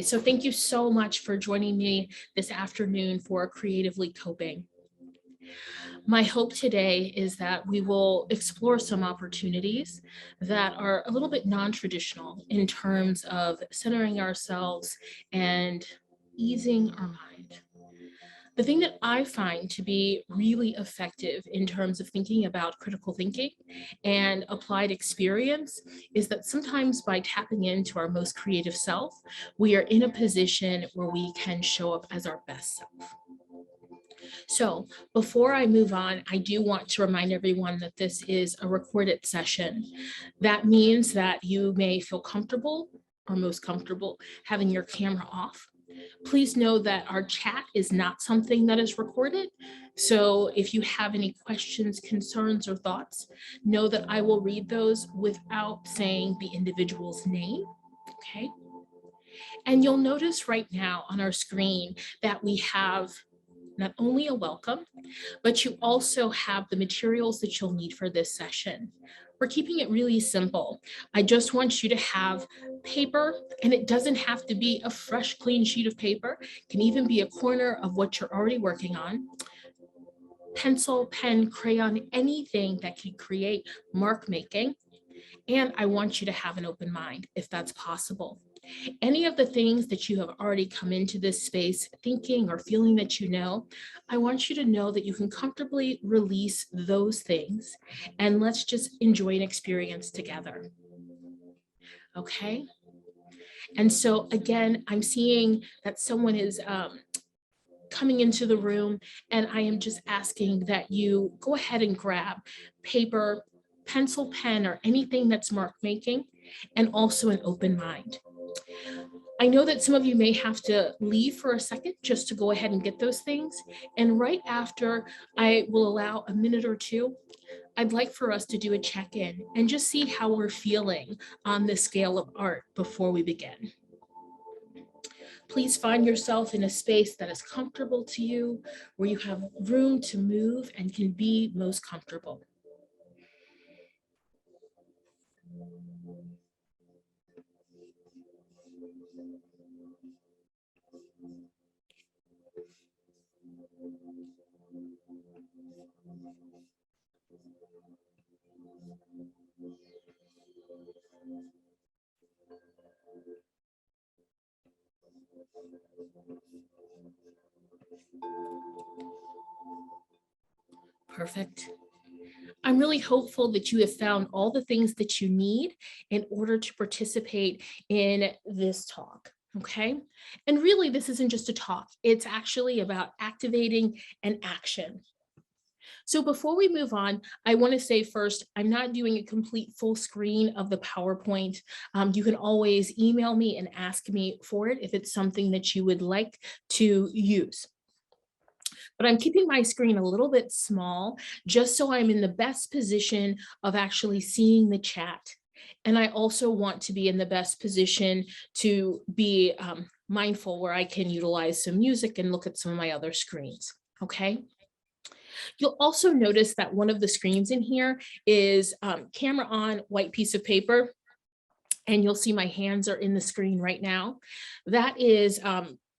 So thank you so much for joining me this afternoon for Creatively Coping. My hope today is that we will explore some opportunities that are a little bit non-traditional in terms of centering ourselves and easing our mind. The thing that I find to be really effective in terms of thinking about critical thinking and applied experience is that sometimes by tapping into our most creative self, we are in a position where we can show up as our best self. So before I move on, I do want to remind everyone that this is a recorded session. That means that you may feel comfortable or most comfortable having your camera off. Please know that our chat is not something that is recorded. So if you have any questions, concerns, or thoughts, know that I will read those without saying the individual's name, okay? And you'll notice right now on our screen that we have not only a welcome, but you also have the materials that you'll need for this session. We're keeping it really simple. I just want you to have paper, and it doesn't have to be a fresh, clean sheet of paper. It can even be a corner of what you're already working on. Pencil, pen, crayon, anything that can create mark making. And I want you to have an open mind if that's possible. Any of the things that you have already come into this space thinking or feeling that you know, I want you to know that you can comfortably release those things and let's just enjoy an experience together. Okay? And so again, I'm seeing that someone is coming into the room, and I am just asking that you go ahead and grab paper, pencil, pen, or anything that's mark making, and also an open mind. I know that some of you may have to leave for a second just to go ahead and get those things. And right after, I will allow a minute or two. I'd like for us to do a check-in and just see how we're feeling on the scale of art before we begin. Please find yourself in a space that is comfortable to you, where you have room to move and can be most comfortable. Perfect. I'm really hopeful that you have found all the things that you need in order to participate in this talk, okay? And really, this isn't just a talk. It's actually about activating an action. So before we move on, I want to say first, I'm not doing a complete full screen of the PowerPoint. You can always email me and ask me for it if it's something that you would like to use. But I'm keeping my screen a little bit small just so I'm in the best position of actually seeing the chat. And I also want to be in the best position to be mindful where I can utilize some music and look at some of my other screens, okay? You'll also notice that one of the screens in here is camera on, white piece of paper, and you'll see my hands are in the screen right now. That is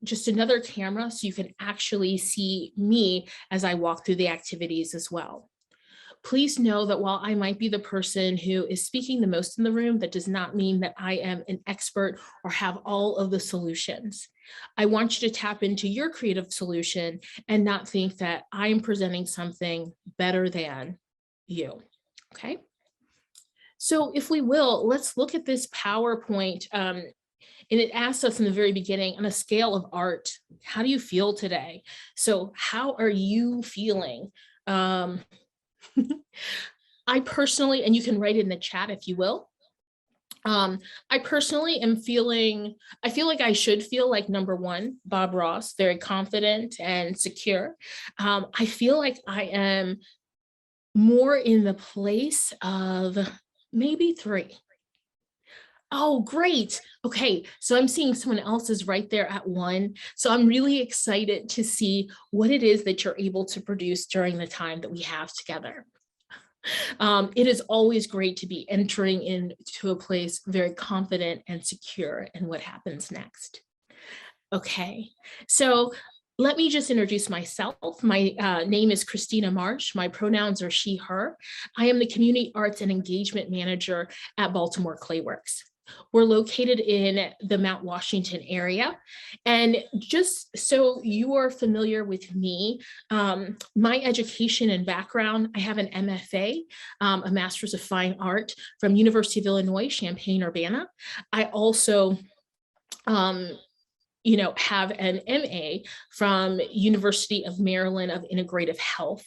just another camera so you can actually see me as I walk through the activities as well. Please know that while I might be the person who is speaking the most in the room, that does not mean that I am an expert or have all of the solutions. I want you to tap into your creative solution and not think that I am presenting something better than you, okay? So if we will, let's look at this PowerPoint. And it asks us in the very beginning, on a scale of art, how do you feel today? So how are you feeling? I personally, and you can write in the chat if you will, I personally am feeling, I feel like I should feel like number one, Bob Ross, very confident and secure. I feel like I am more in the place of maybe 3. Oh, great. Okay, so I'm seeing someone else is right there at 1. So I'm really excited to see what it is that you're able to produce during the time that we have together. It is always great to be entering into a place very confident and secure in what happens next. Okay, so let me just introduce myself. My name is Christina Marsh. My pronouns are she, her. I am the Community Arts and Engagement Manager at Baltimore Clayworks. We're located in the Mount Washington area. And just so you are familiar with me, my education and background, I have an MFA, a Master's of Fine Art from University of Illinois, Champaign-Urbana. I also have an MA from University of Maryland of Integrative Health.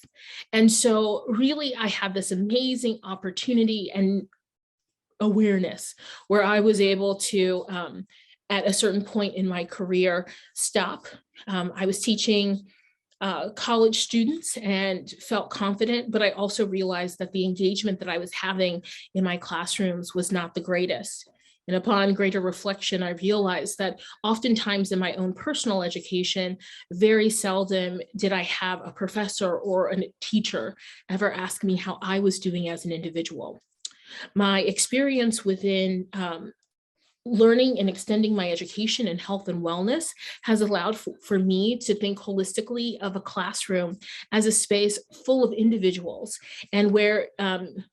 And so really I have this amazing opportunity and awareness where I was able to, at a certain point in my career, stop. I was teaching college students and felt confident, but I also realized that the engagement that I was having in my classrooms was not the greatest. And upon greater reflection, I realized that oftentimes in my own personal education, very seldom did I have a professor or a teacher ever ask me how I was doing as an individual. My experience within learning and extending my education in health and wellness has allowed for me to think holistically of a classroom as a space full of individuals, and where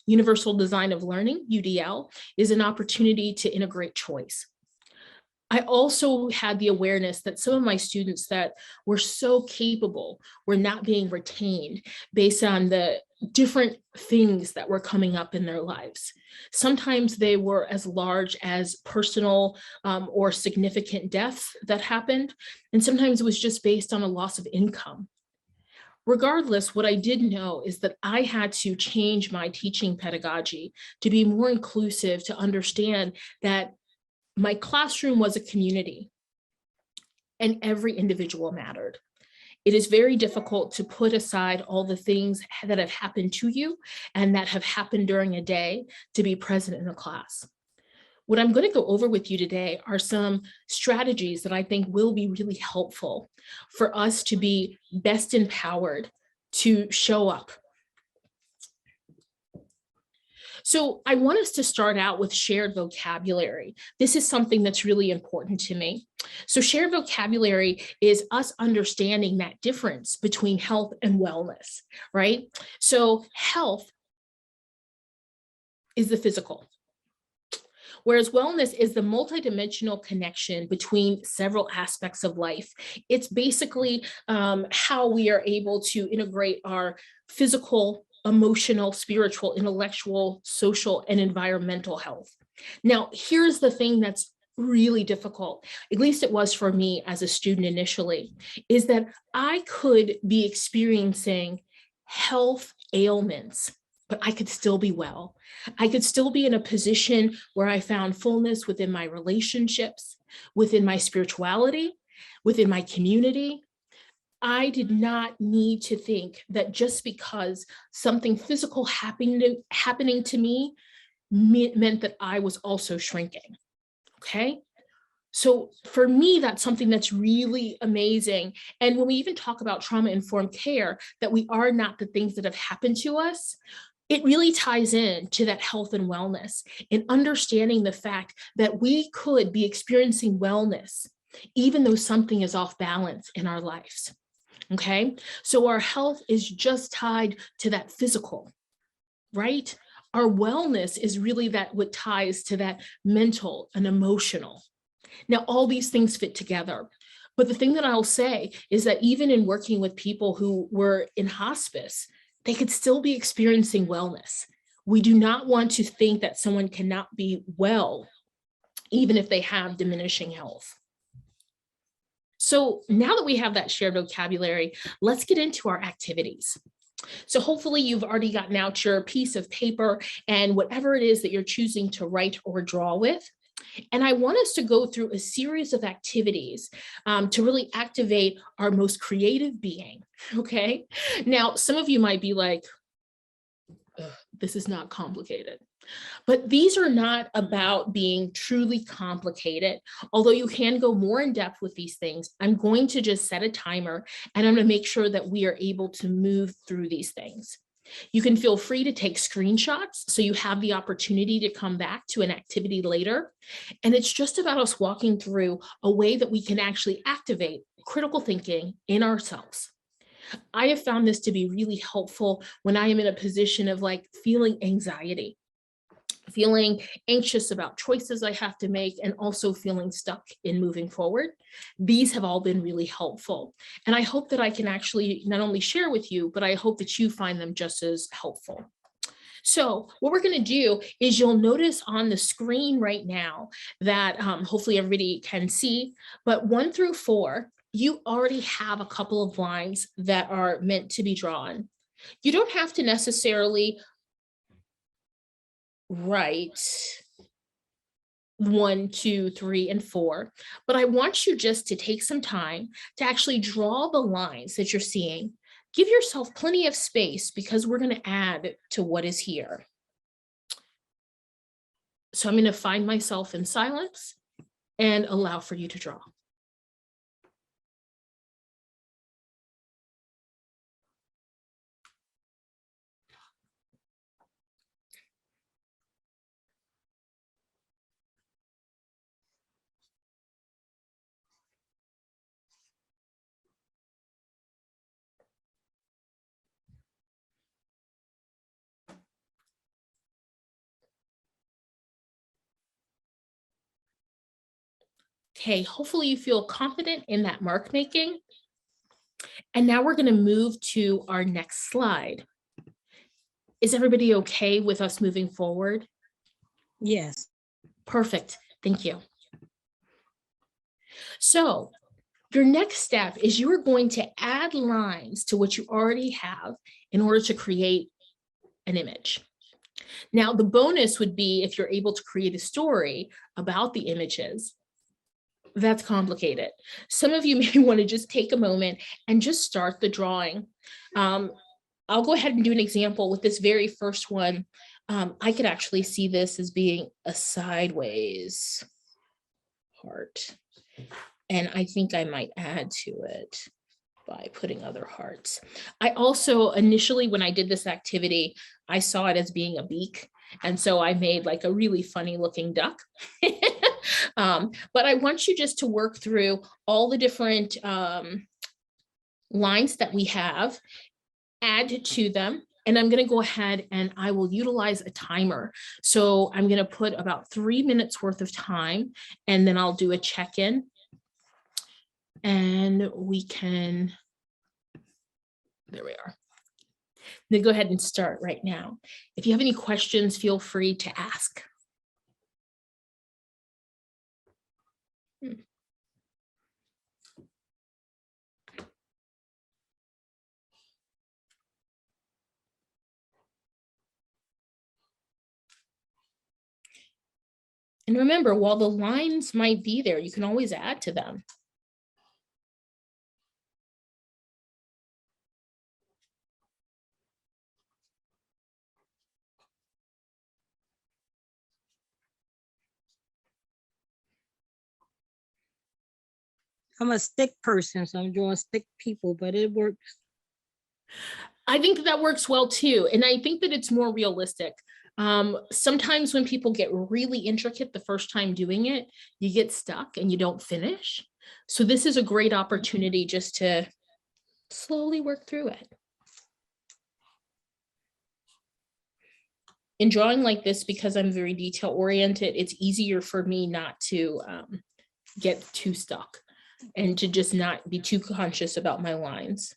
Universal Design of Learning, UDL, is an opportunity to integrate choice. I also had the awareness that some of my students that were so capable were not being retained based on the different things that were coming up in their lives. Sometimes they were as large as personal or significant deaths that happened, and sometimes it was just based on a loss of income. Regardless, what I did know is that I had to change my teaching pedagogy to be more inclusive, to understand that my classroom was a community and every individual mattered. It is very difficult to put aside all the things that have happened to you and that have happened during a day to be present in a class. What I'm going to go over with you today are some strategies that I think will be really helpful for us to be best empowered to show up. So I want us to start out with shared vocabulary. This is something that's really important to me. So shared vocabulary is us understanding that difference between health and wellness, right? So health is the physical, whereas wellness is the multidimensional connection between several aspects of life. It's basically how we are able to integrate our physical, emotional, spiritual, intellectual, social, and environmental health. Now, here's the thing that's really difficult, at least it was for me as a student initially, is that I could be experiencing health ailments, but I could still be well. I could still be in a position where I found fullness within my relationships, within my spirituality, within my community. I did not need to think that just because something physical happening to me meant that I was also shrinking, okay? So for me, that's something that's really amazing. And when we even talk about trauma-informed care, that we are not the things that have happened to us, it really ties in to that health and wellness and understanding the fact that we could be experiencing wellness, even though something is off balance in our lives. Okay, so our health is just tied to that physical, right? Our wellness is really that what ties to that mental and emotional. Now, all these things fit together. But the thing that I'll say is that even in working with people who were in hospice, they could still be experiencing wellness. We do not want to think that someone cannot be well, even if they have diminishing health. So now that we have that shared vocabulary, let's get into our activities. So hopefully you've already gotten out your piece of paper and whatever it is that you're choosing to write or draw with. And I want us to go through a series of activities to really activate our most creative being, okay? Now, some of you might be like, this is not complicated. But these are not about being truly complicated. Although you can go more in depth with these things, I'm going to just set a timer and I'm going to make sure that we are able to move through these things. You can feel free to take screenshots so you have the opportunity to come back to an activity later. And it's just about us walking through a way that we can actually activate critical thinking in ourselves. I have found this to be really helpful when I am in a position of like feeling anxiety, feeling anxious about choices I have to make, and also feeling stuck in moving forward. These have all been really helpful. And I hope that I can actually not only share with you, but I hope that you find them just as helpful. So what we're going to do is you'll notice on the screen right now that hopefully everybody can see, but 1 through 4, you already have a couple of lines that are meant to be drawn. You don't have to necessarily write 1, 2, 3, and 4, but I want you just to take some time to actually draw the lines that you're seeing. Give yourself plenty of space because we're going to add to what is here. So I'm going to find myself in silence and allow for you to draw. Okay, hopefully you feel confident in that mark making. And now we're going to move to our next slide. Is everybody okay with us moving forward? Yes. Perfect. Thank you. So your next step is you are going to add lines to what you already have in order to create an image. Now, the bonus would be if you're able to create a story about the images. That's complicated. Some of you may want to just take a moment and just start the drawing. I'll go ahead and do an example with this very first one. I could actually see this as being a sideways heart. And I think I might add to it by putting other hearts. I also initially, when I did this activity, I saw it as being a beak. And so I made like a really funny looking duck. But I want you just to work through all the different lines that we have, add to them. And I'm going to go ahead and I will utilize a timer. So I'm going to put about 3 minutes worth of time, and then I'll do a check-in. And we can, there we are. Then go ahead and start right now. If you have any questions, feel free to ask. And remember, while the lines might be there, you can always add to them. I'm a stick person, so I'm drawing stick people, but it works. I think that works well too. And I think that it's more realistic. Sometimes when people get really intricate the first time doing it, you get stuck and you don't finish. So this is a great opportunity just to slowly work through it. In drawing like this, because I'm very detail oriented, it's easier for me not to get too stuck and to just not be too conscious about my lines.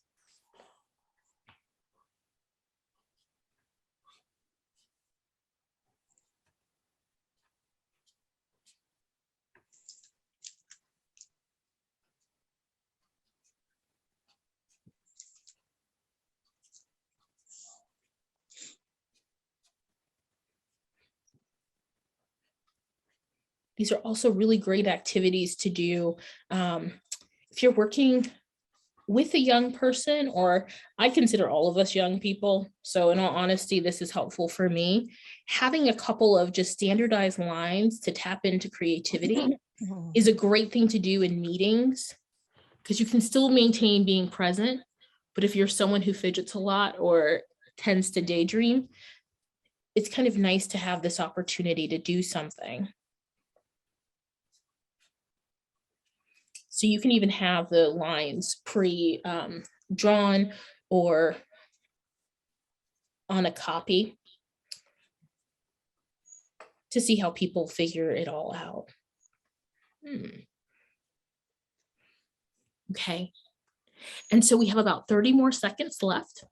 These are also really great activities to do if you're working with a young person, or I consider all of us young people. So in all honesty, this is helpful for me. Having a couple of just standardized lines to tap into creativity is a great thing to do in meetings, because you can still maintain being present. But if you're someone who fidgets a lot or tends to daydream, it's kind of nice to have this opportunity to do something. So you can even have the lines drawn or on a copy to see how people figure it all out. Okay. And so we have about 30 more seconds left.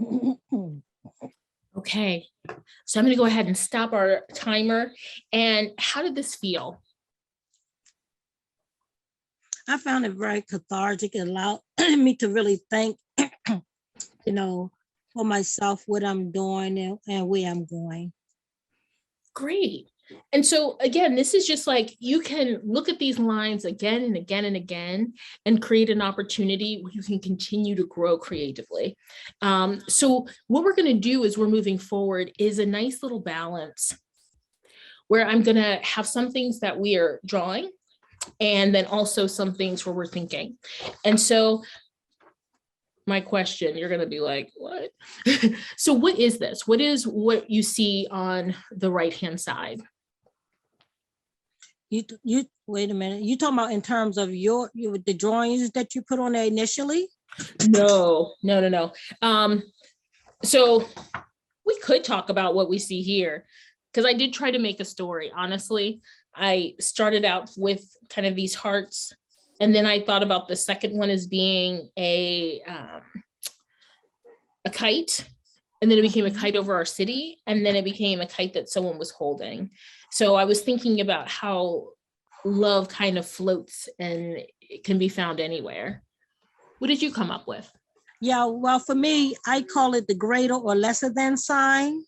Mhm. Okay. So I'm going to go ahead and stop our timer. And how did this feel? I found it very cathartic. It allowed me to really think, for myself, what I'm doing and where I'm going. Great. And so again, this is just like, you can look at these lines again and again and again and create an opportunity where you can continue to grow creatively. So what we're going to do as we're moving forward is a nice little balance where I'm going to have some things that we are drawing and then also some things where we're thinking. And so my question, you're going to be like, what? So what is this? What is what you see on the right-hand side? You wait a minute. You talking about in terms of the drawings that you put on there initially? No. So we could talk about what we see here, because I did try to make a story. Honestly, I started out with kind of these hearts, and then I thought about the second one as being a kite, and then it became a kite over our city, and then it became a kite that someone was holding. So I was thinking about how love kind of floats and it can be found anywhere. What did you come up with? Yeah, well, for me, I call it the greater or lesser than sign.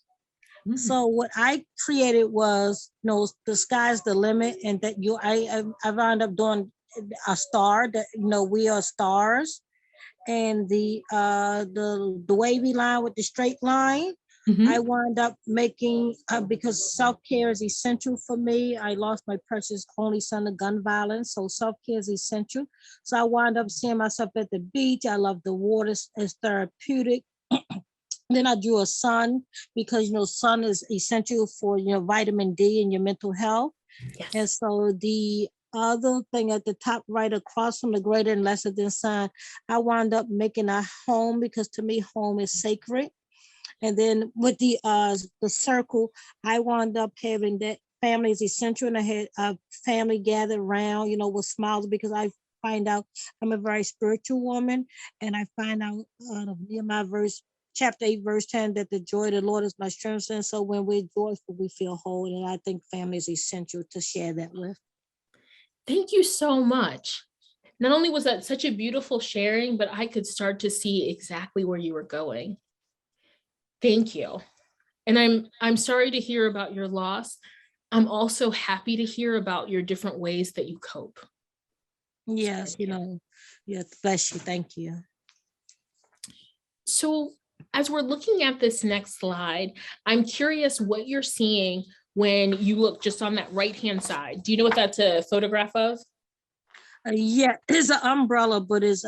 So what I created was, the sky's the limit, and that I wound up doing a star that, we are stars, and the wavy line with the straight line. I wound up making, because self-care is essential for me. I lost my precious only son to gun violence, so self-care is essential. So I wound up seeing myself at the beach. I love the water, it's therapeutic. Then I drew a sun because, sun is essential for, vitamin D and your mental health. Yes. And so the other thing at the top right across from the greater and lesser than sign, I wound up making a home because to me, home is sacred. And then with the circle, I wound up having that family is essential, and I had a family gathered around, with smiles, because I find out I'm a very spiritual woman, and I find out Nehemiah chapter 8, verse 10, that the joy of the Lord is my strength. And so when we're joyful, we feel whole. And I think family is essential to share that with. Thank you so much. Not only was that such a beautiful sharing, but I could start to see exactly where you were going. Thank you. And I'm sorry to hear about your loss. I'm also happy to hear about your different ways that you cope. Yes, yes, bless you. Thank you. So as we're looking at this next slide, I'm curious what you're seeing when you look just on that right-hand side. Do you know what that's a photograph of? Yeah, it's an umbrella, but it's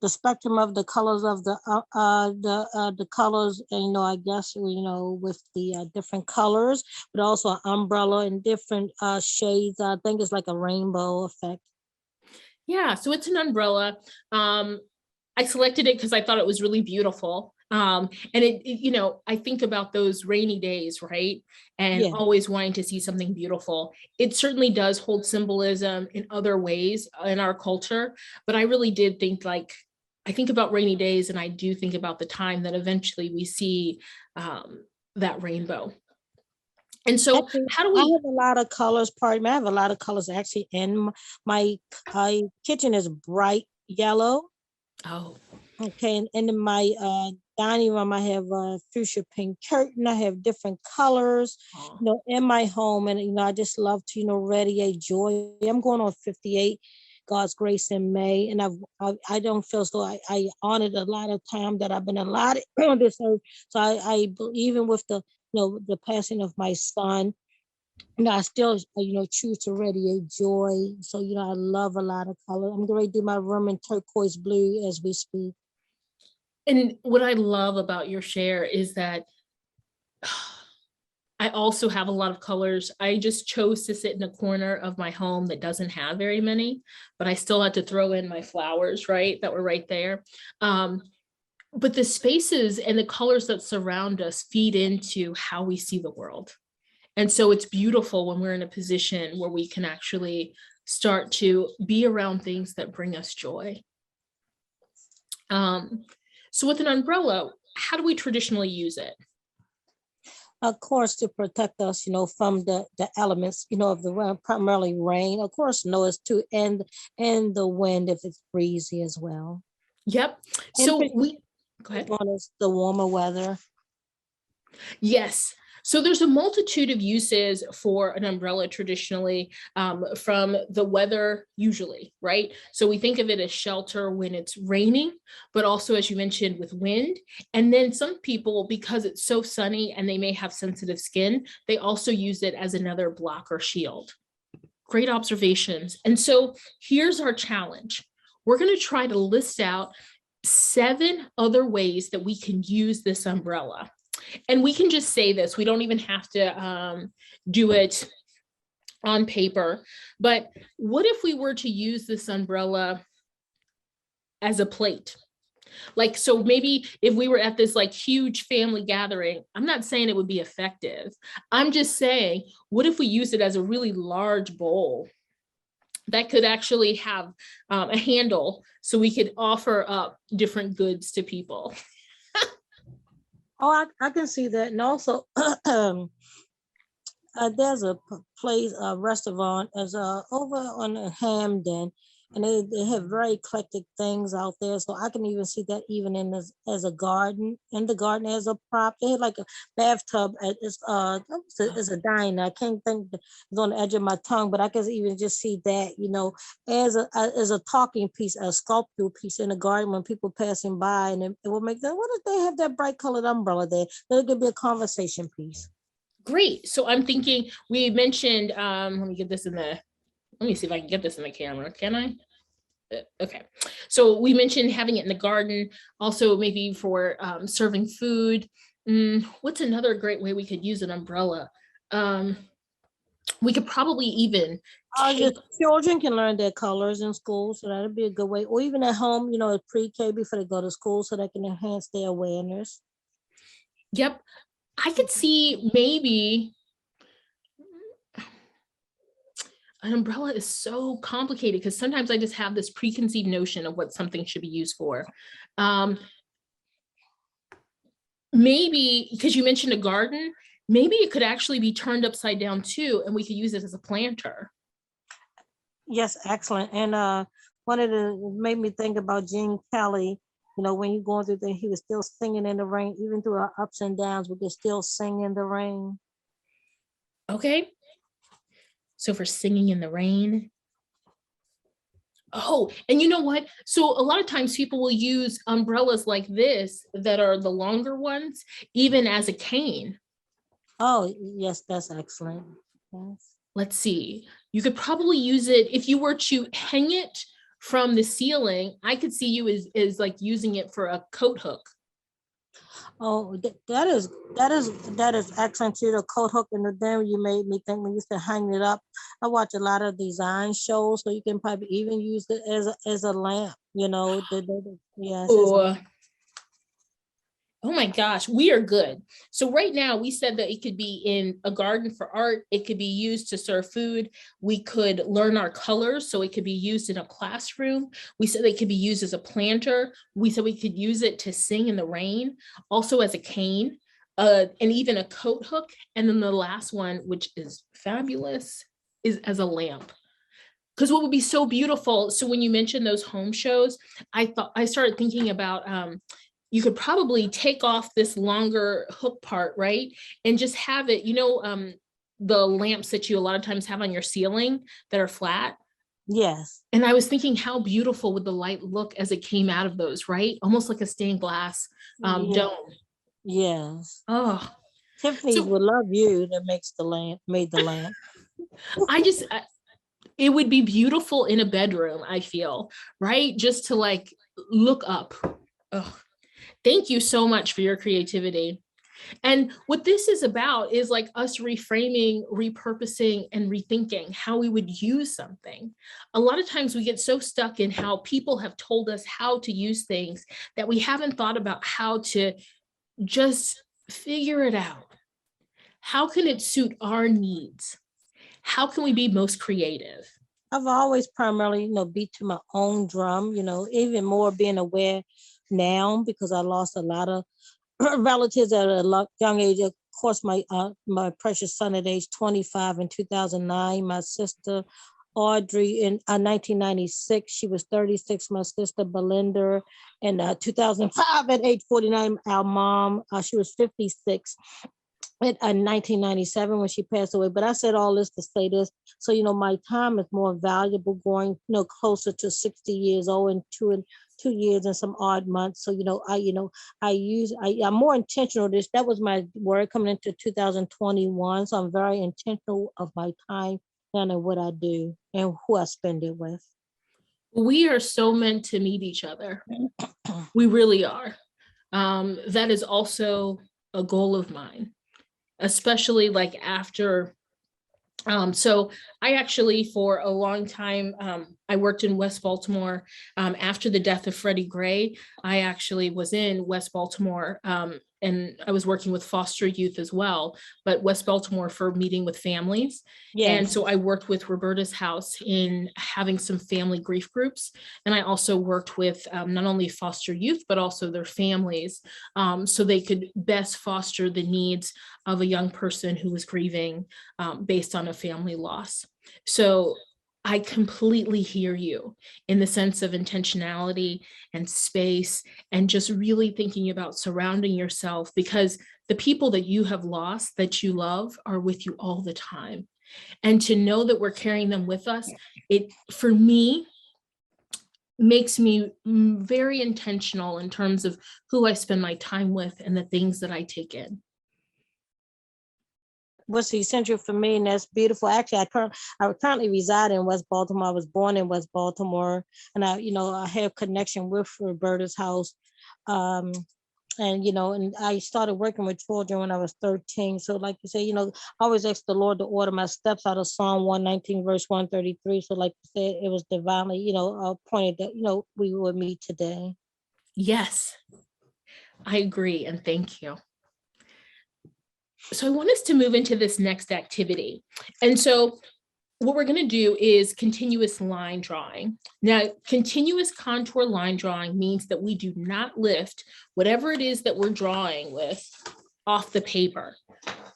the spectrum of the colors of the colors, and I guess with the different colors, but also an umbrella in different shades. I think it's like a rainbow effect. Yeah, so it's an umbrella. I selected it because I thought it was really beautiful. And I think about those rainy days, right? And always wanting to see something beautiful. It certainly does hold symbolism in other ways in our culture, but I really did think I think about rainy days, and I do think about the time that eventually we see that rainbow. And so Actually, how do I we, have a lot of colors. Pardon me. I have a lot of colors actually in my kitchen is bright yellow. oh, Okay, and in my dining room, I have a fuchsia pink curtain. I have different colors, oh, in my home, and I just love to, radiate joy. I'm going on 58, God's grace in May, and I don't feel as though I honored a lot of time that I've been allotted on this earth. So even with the the passing of my son, I still, choose to radiate joy. So, I love a lot of color. I'm going to do my room in turquoise blue as we speak. and what I love about your share is that I also have a lot of colors. I just chose to sit in a corner of my home that doesn't have very many, but I still had to throw in my flowers, right? That were right there. Um, but the spaces and the colors that surround us feed into how we see the world. And so it's beautiful when we're in a position where we can actually start to be around things that bring us joy. Um, so with an umbrella, how do we traditionally use it? Of course, to protect us, from the elements, of the rain, primarily rain. Of course, noise too, and the wind if it's breezy as well. Yep. And So we, go ahead. on is the warmer weather. Yes. So there's a multitude of uses for an umbrella traditionally, from the weather usually, right? So we think of it as shelter when it's raining, but also, as you mentioned, with wind. And then some people, because it's so sunny and they may have sensitive skin, they also use it as another block or shield. Great observations. And so here's our challenge. We're going to try to list out 7 other ways that we can use this umbrella. And we can just say this, we don't even have to do it on paper, but what if we were to use this umbrella as a plate? Like, so maybe if we were at this like huge family gathering, I'm not saying it would be effective. I'm just saying, what if we use it as a really large bowl that could actually have a handle so we could offer up different goods to people? Oh, I can see that. And also, there's a place, a restaurant, as over on Hamden, and they have very eclectic things out there. So I can even see that even in as a garden, in the garden as a prop. They have like a bathtub. It's a diner. I can't think it's on the edge of my tongue, but I can even just see that, as a talking piece, a sculptural piece in the garden when people passing by, and it will make them. What if they have that bright colored umbrella there? That could be a conversation piece. Great. So I'm thinking we mentioned, let me get this in the, let me see if I can get this in the camera. Can I? Okay. So we mentioned having it in the garden, also maybe for serving food. What's another great way we could use an umbrella? We could probably even take, Just children can learn their colors in school, so that'd be a good way. Or even at home, pre-K before they go to school, so they can enhance their awareness. yep. I could see maybe an umbrella is so complicated because sometimes I just have this preconceived notion of what something should be used for. Maybe because you mentioned a garden, maybe it could actually be turned upside down too, and we could use it as a planter. Yes, excellent. And one of the made me think about Gene Kelly. When he going through he was still singing in the rain, even through our ups and downs, we could still sing in the rain. Okay. So for singing in the rain. Oh, and you know what? So a lot of times people will use umbrellas like this that are the longer ones, even as a cane. Oh, yes, that's excellent. Yes. Let's see. You could probably use it if you were to hang it from the ceiling. I could see you as like using it for a coat hook. Oh, that is excellent too. The coat hook, and then you made me think when you used to hang it up. I watch a lot of design shows, so you can probably even use it as a lamp. Yes, Oh, oh my gosh, we are good. So right now we said that it could be in a garden for art. It could be used to serve food. We could learn our colors. So it could be used in a classroom. We said it could be used as a planter. We said we could use it to sing in the rain, also as a cane. and even a coat hook. And then the last one, which is fabulous, is as a lamp. Because what would be so beautiful, so when you mentioned those home shows, I started thinking about you could probably take off this longer hook part, right? And just have it, the lamps that you a lot of times have on your ceiling that are flat. Yes. And I was thinking, how beautiful would the light look as it came out of those, right? Almost like a stained glass Yeah. dome. Yes. Oh, Tiffany's so would love you that made the lamp. it would be beautiful in a bedroom, I feel, right? Just to like look up. Oh, thank you so much for your creativity. And what this is about is like us reframing, repurposing, and rethinking how we would use something. A lot of times we get so stuck in how people have told us how to use things that we haven't thought about how to just figure it out. How can it suit our needs? How can we be most creative? I've always primarily, beat to my own drum, even more being aware now because I lost a lot of relatives at a young age. Of course, my precious son at age 25 in 2009, my sister Audrey in 1996, she was 36. My sister Belinda in 2005 at age 49. Our mom, she was 56 in 1997 when she passed away. But I said all this to say this. So, my time is more valuable going, closer to 60 years old in 2 years and some odd months. So, I'm more intentional. That was my word coming into 2021. So I'm very intentional of my time and what I do and who I spend it with. We are so meant to meet each other. We really are. That is also a goal of mine, especially like after. So I actually, for a long time, I worked in West Baltimore. After the death of Freddie Gray, I actually was in West Baltimore, and I was working with foster youth as well, but West Baltimore for meeting with families. Yes. And so I worked with Roberta's House in having some family grief groups. And I also worked with not only foster youth, but also their families, so they could best foster the needs of a young person who was grieving based on a family loss. So I completely hear you in the sense of intentionality and space and just really thinking about surrounding yourself, because the people that you have lost that you love are with you all the time. And to know that we're carrying them with us, it, for me, makes me very intentional in terms of who I spend my time with and the things that I take in. What's essential for me, and that's beautiful. Actually, I currently reside in West Baltimore. I was born in West Baltimore, and I have connection with Roberta's House, and and I started working with children when I was 13. So, like you say, I always ask the Lord to order my steps out of Psalm 119, verse 133. So, like you said, it was divinely, appointed that we would meet today. Yes, I agree, and thank you. So I want us to move into this next activity. And so what we're going to do is continuous line drawing. Now, continuous contour line drawing means that we do not lift whatever it is that we're drawing with off the paper.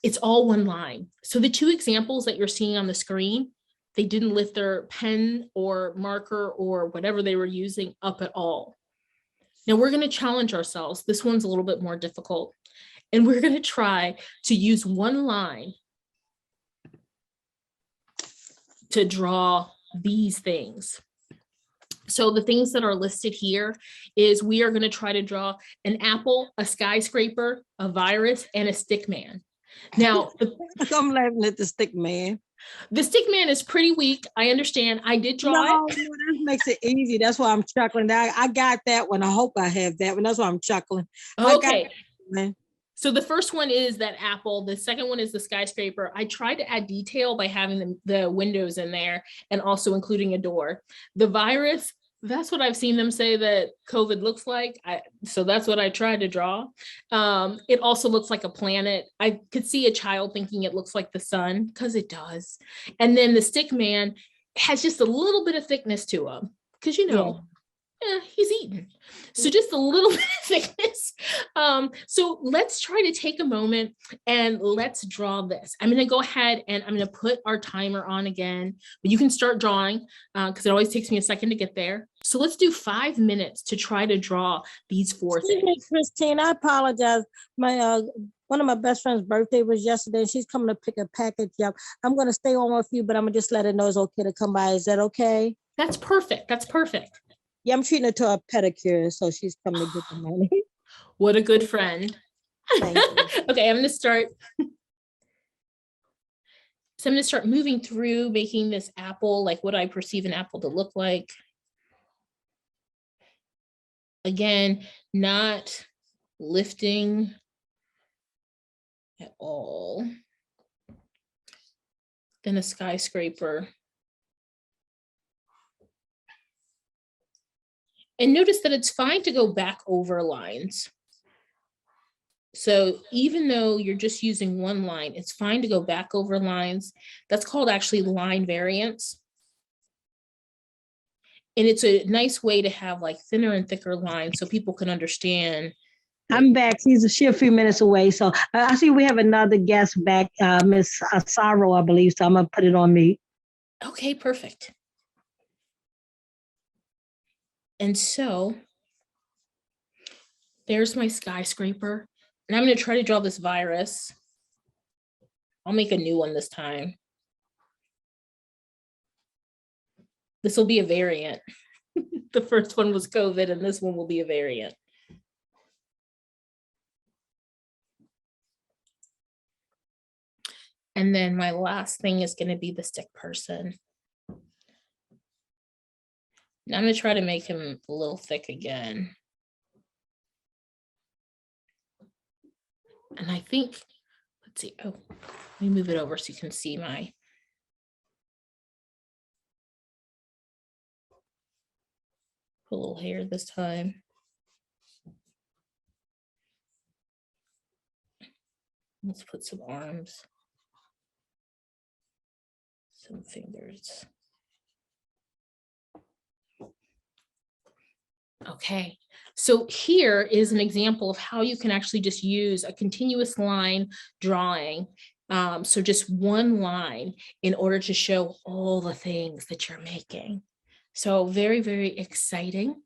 It's all one line. So the two examples that you're seeing on the screen, they didn't lift their pen or marker or whatever they were using up at all. Now we're going to challenge ourselves. This one's a little bit more difficult. And we're going to try to use one line to draw these things. So the things that are listed here is we are going to try to draw an apple, a skyscraper, a virus, and a stick man. Now, I'm laughing at the stick man. The stick man is pretty weak. I understand. I did draw it. No, this makes it easy. That's why I'm chuckling. I got that one. I hope I have that one. That's why I'm chuckling. Okay. So the first one is that apple. The second one is the skyscraper. I tried to add detail by having the windows in there and also including a door. The virus, that's what I've seen them say that COVID looks like. So that's what I tried to draw. It also looks like a planet. I could see a child thinking it looks like the sun, because it does. And then the stick man has just a little bit of thickness to him, because he's eaten. So just a little bit of thickness. So let's try to take a moment and let's draw this. I'm going to go ahead and I'm going to put our timer on again, but you can start drawing because it always takes me a second to get there. So let's do 5 minutes to try to draw these 4 Excuse things. me, Christine, I apologize. My one of my best friend's birthday was yesterday. She's coming to pick a package up. I'm going to stay on with you, but I'm going to just let her know it's okay to come by. Is that okay? That's perfect. That's perfect. Yeah, I'm treating her to a pedicure, so she's coming to get the money. What a good friend. Okay, I'm going to start. So I'm going to start moving through making this apple, like what I perceive an apple to look like. Again, not lifting at all. Then a skyscraper. And notice that it's fine to go back over lines. So even though you're just using one line, it's fine to go back over lines. That's called actually line variance. And it's a nice way to have like thinner and thicker lines so people can understand. I'm back. She a few minutes away. So I see we have another guest back, Miss Sorrow, I believe. So I'm going to put it on me. Okay, perfect. And so there's my skyscraper. And I'm going to try to draw this virus. I'll make a new one this time. This will be a variant. The first one was COVID, and this one will be a variant. And then my last thing is going to be the sick person. Now I'm going to try to make him a little thick again. And I think, let's see, oh, let me move it over so you can see my. Put a little hair this time. Let's put some arms. Some fingers. Okay, so here is an example of how you can actually just use a continuous line drawing. So just one line in order to show all the things that you're making. So very, very exciting.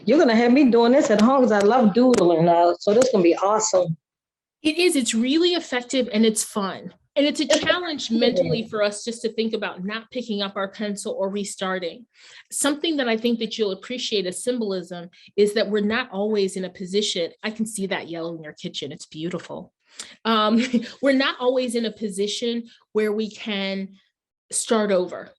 You're going to have me doing this at home because I love doodling. So this is going to be awesome. It is. It's really effective and it's fun. And it's a challenge mentally for us just to think about not picking up our pencil or restarting. Something that I think that you'll appreciate as symbolism is that we're not always in a position. I can see that yellow in your kitchen. It's beautiful. We're not always in a position where we can start over.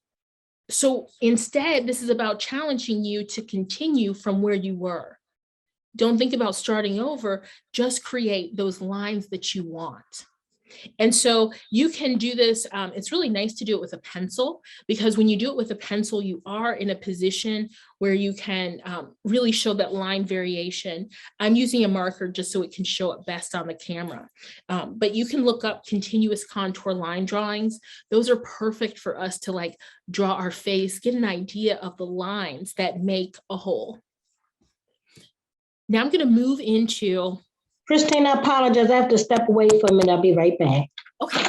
So instead, this is about challenging you to continue from where you were. Don't think about starting over, just create those lines that you want. And so you can do this. It's really nice to do it with a pencil, because when you do it with a pencil, you are in a position where you can really show that line variation. I'm using a marker just so it can show it best on the camera. But you can look up continuous contour line drawings. Those are perfect for us to like draw our face, get an idea of the lines that make a whole. Now I'm going to move into. Christine, I apologize. I have to step away for a minute. I'll be right back. Okay.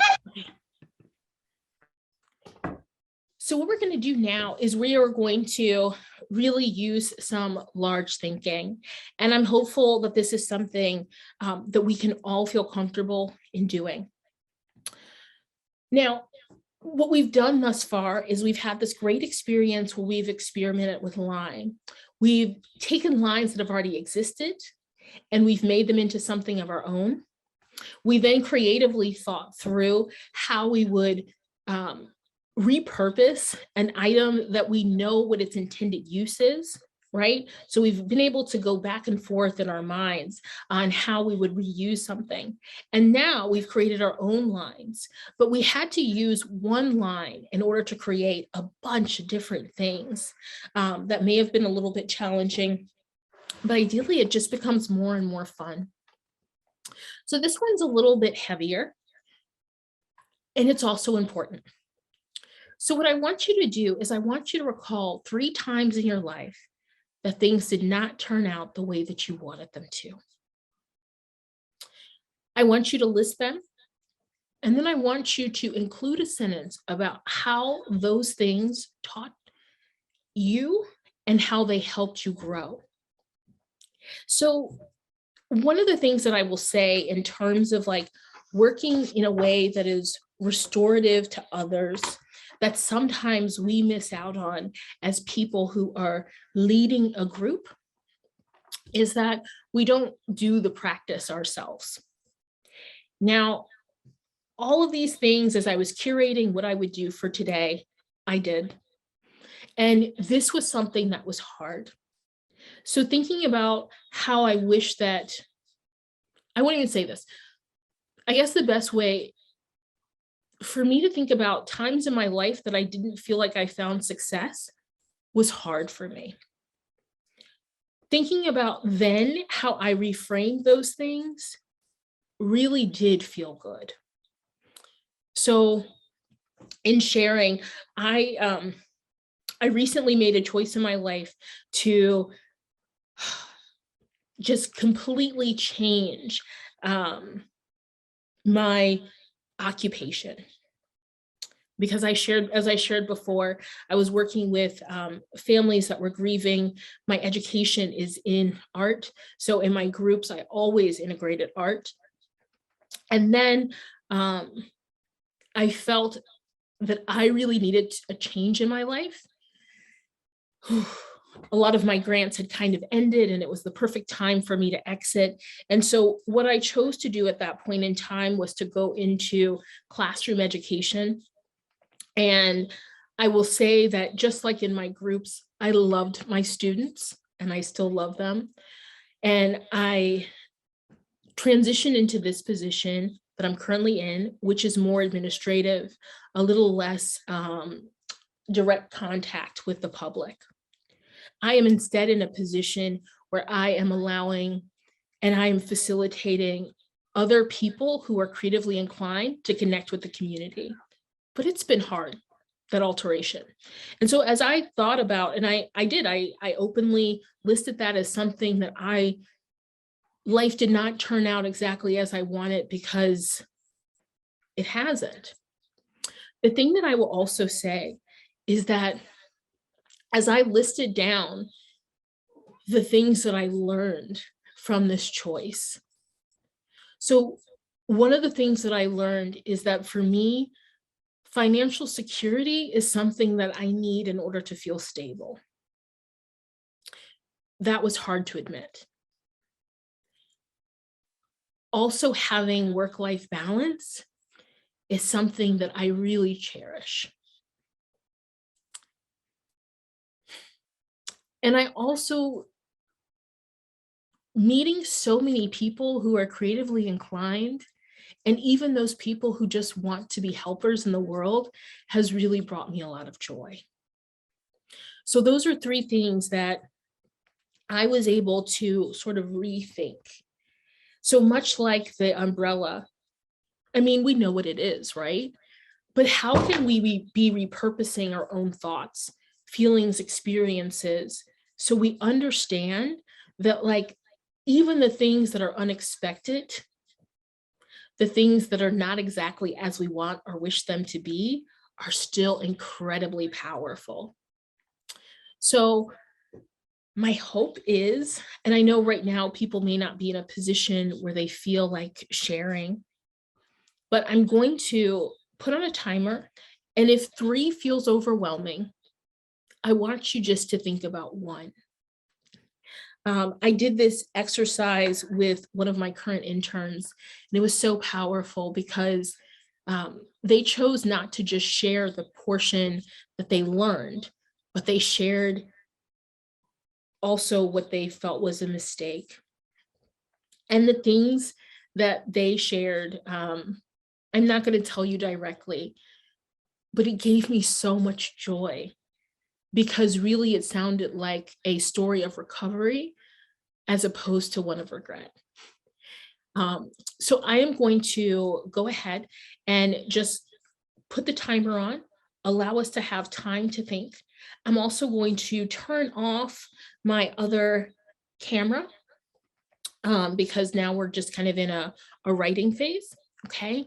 So what we're going to do now is we are going to really use some large thinking. And I'm hopeful that this is something that we can all feel comfortable in doing. Now, what we've done thus far is we've had this great experience where we've experimented with line. We've taken lines that have already existed and we've made them into something of our own. We then creatively thought through how we would repurpose an item that we know what its intended use is, right? So we've been able to go back and forth in our minds on how we would reuse something. And now we've created our own lines, but we had to use one line in order to create a bunch of different things that may have been a little bit challenging. But ideally, it just becomes more and more fun. So this one's a little bit heavier, and it's also important. So what I want you to do is I want you to recall 3 times in your life that things did not turn out the way that you wanted them to. I want you to list them, and then I want you to include a sentence about how those things taught you and how they helped you grow. So one of the things that I will say in terms of like working in a way that is restorative to others, that sometimes we miss out on as people who are leading a group, is that we don't do the practice ourselves. Now, all of these things, as I was curating what I would do for today, I did. And this was something that was hard. So thinking about how I wish that, I won't even say this. I guess the best way for me to think about times in my life that I didn't feel like I found success was hard for me. Thinking about then how I reframed those things really did feel good. So in sharing, I recently made a choice in my life to just completely change my occupation. Because as I shared before, I was working with families that were grieving. My education is in art. So in my groups, I always integrated art. And then I felt that I really needed a change in my life. A lot of my grants had kind of ended and it was the perfect time for me to exit. And so what I chose to do at that point in time was to go into classroom education. And I will say that just like in my groups, I loved my students and I still love them. And I transitioned into this position that I'm currently in, which is more administrative, a little less direct contact with the public. I am instead in a position where I am allowing and I am facilitating other people who are creatively inclined to connect with the community. But it's been hard, that alteration. And so as I thought about, and I openly listed that as something that life did not turn out exactly as I wanted, because it hasn't. The thing that I will also say is that as I listed down the things that I learned from this choice. So one of the things that I learned is that for me, financial security is something that I need in order to feel stable. That was hard to admit. Also, having work-life balance is something that I really cherish. And I also, meeting so many people who are creatively inclined, and even those people who just want to be helpers in the world, has really brought me a lot of joy. So those are 3 things that I was able to sort of rethink. So much like the umbrella, I mean, we know what it is, right? But how can we be repurposing our own thoughts, feelings, experiences, so we understand that, like, even the things that are unexpected, the things that are not exactly as we want or wish them to be, are still incredibly powerful. So my hope is, and I know right now people may not be in a position where they feel like sharing, but I'm going to put on a timer. And if 3 feels overwhelming, I want you just to think about 1. I did this exercise with one of my current interns, and it was so powerful because they chose not to just share the portion that they learned, but they shared also what they felt was a mistake. And the things that they shared, I'm not going to tell you directly, but it gave me so much joy, because really it sounded like a story of recovery as opposed to one of regret. So I am going to go ahead and just put the timer on. allow us to have time to think. I'm also going to turn off my other camera because now we're just kind of in a writing phase, okay?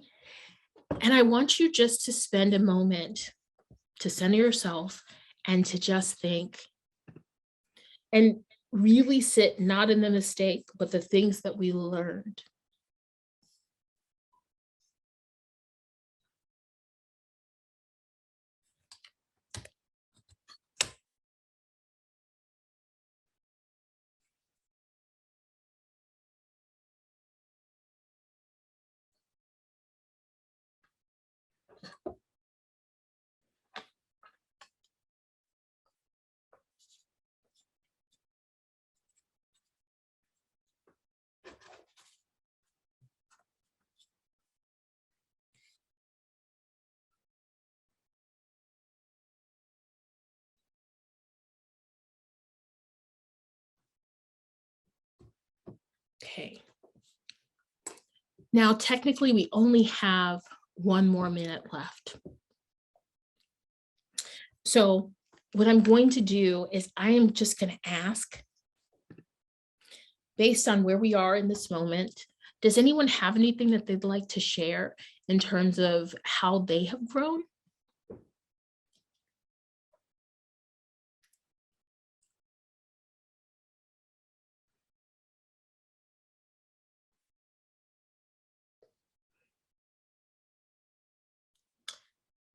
And I want you just to spend a moment to center yourself and to just think and really sit not in the mistake, but the things that we learned. Okay. Now, technically, we only have 1 more minute left. So what I'm going to do is I am just going to ask, based on where we are in this moment, does anyone have anything that they'd like to share in terms of how they have grown?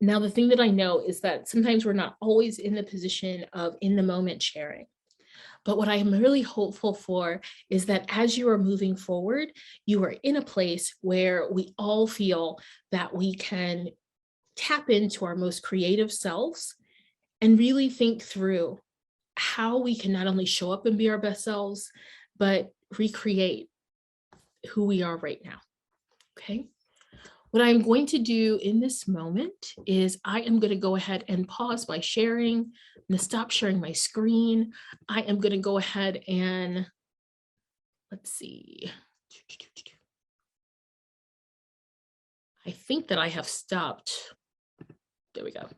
Now, the thing that I know is that sometimes we're not always in the position of in the moment sharing. But what I am really hopeful for is that as you are moving forward, you are in a place where we all feel that we can tap into our most creative selves and really think through how we can not only show up and be our best selves, but recreate who we are right now. Okay. What I'm going to do in this moment is I am going to go ahead and pause my sharing. I'm going to stop sharing my screen. I am going to go ahead and let's see. I think that I have stopped. There we go.